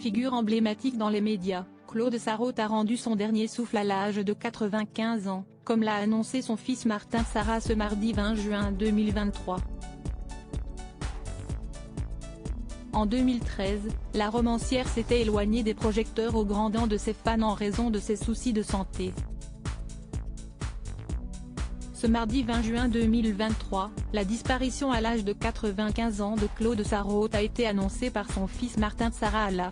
Figure emblématique dans les médias, Claude Sarraute a rendu son dernier souffle à l'âge de 95 ans, comme l'a annoncé son fils Martin Sarrat ce mardi 20 juin 2023. En 2013, la romancière s'était éloignée des projecteurs au grand dam de ses fans en raison de ses soucis de santé. Ce mardi 20 juin 2023, la disparition à l'âge de 95 ans de Claude Sarraute a été annoncée par son fils Martin Sarrat.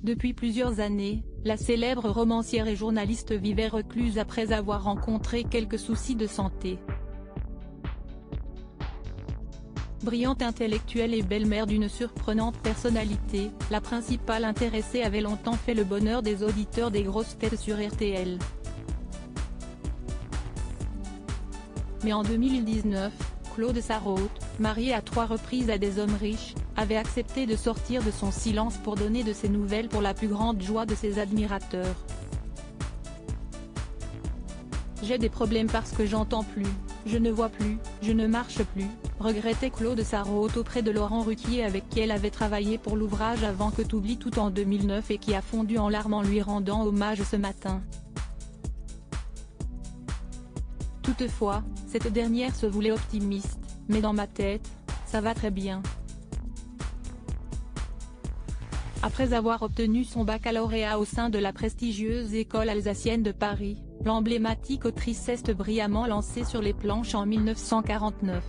Depuis plusieurs années, la célèbre romancière et journaliste vivait recluse après avoir rencontré quelques soucis de santé. Brillante intellectuelle et belle-mère d'une surprenante personnalité, la principale intéressée avait longtemps fait le bonheur des auditeurs des grosses têtes sur RTL. Mais en 2019, Claude Sarraute, marié à 3 reprises à des hommes riches, avait accepté de sortir de son silence pour donner de ses nouvelles pour la plus grande joie de ses admirateurs. J'ai des problèmes parce que j'entends plus, je ne vois plus, je ne marche plus, regrettait Claude Sarraute auprès de Laurent Ruquier avec qui elle avait travaillé pour l'ouvrage Avant que t'oublies tout en 2009 et qui a fondu en larmes en lui rendant hommage ce matin. Toutefois, cette dernière se voulait optimiste, mais dans ma tête, ça va très bien. Après avoir obtenu son baccalauréat au sein de la prestigieuse école alsacienne de Paris, l'emblématique autrice s'est brillamment lancée sur les planches en 1949.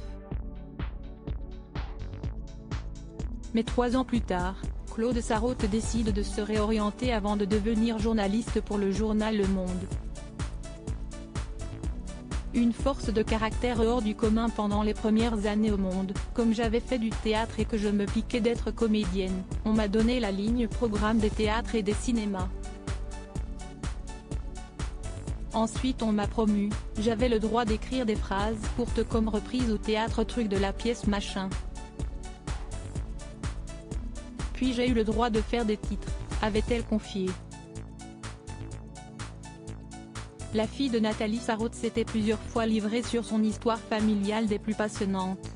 Mais 3 ans plus tard, Claude Sarraute décide de se réorienter avant de devenir journaliste pour le journal Le Monde. Une force de caractère hors du commun pendant les premières années au Monde, comme j'avais fait du théâtre et que je me piquais d'être comédienne, on m'a donné la ligne programme des théâtres et des cinémas. Ensuite on m'a promu, j'avais le droit d'écrire des phrases courtes comme reprises au théâtre truc de la pièce machin. Puis j'ai eu le droit de faire des titres, avait-elle confié. La fille de Nathalie Sarraute s'était plusieurs fois livrée sur son histoire familiale des plus passionnantes.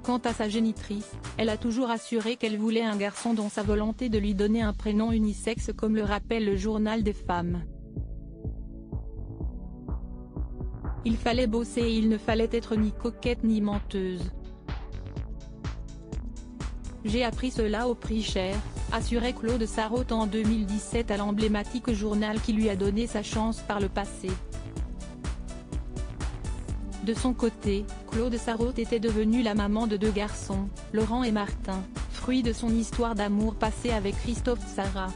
Quant à sa génitrice, elle a toujours assuré qu'elle voulait un garçon dont sa volonté de lui donner un prénom unisexe comme le rappelle le journal des femmes. Il fallait bosser et il ne fallait être ni coquette ni menteuse. J'ai appris cela au prix cher, assurait Claude Sarraute en 2017 à l'emblématique journal qui lui a donné sa chance par le passé. De son côté, Claude Sarraute était devenue la maman de 2 garçons, Laurent et Martin, fruit de son histoire d'amour passée avec Christophe Sarrat.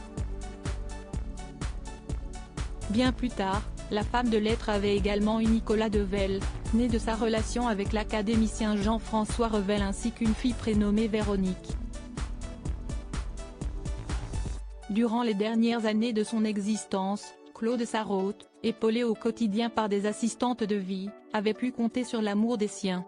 Bien plus tard, la femme de lettres avait également eu Nicolas Devel, né de sa relation avec l'académicien Jean-François Revel ainsi qu'une fille prénommée Véronique. Durant les dernières années de son existence, Claude Sarraute, épaulé au quotidien par des assistantes de vie, avait pu compter sur l'amour des siens.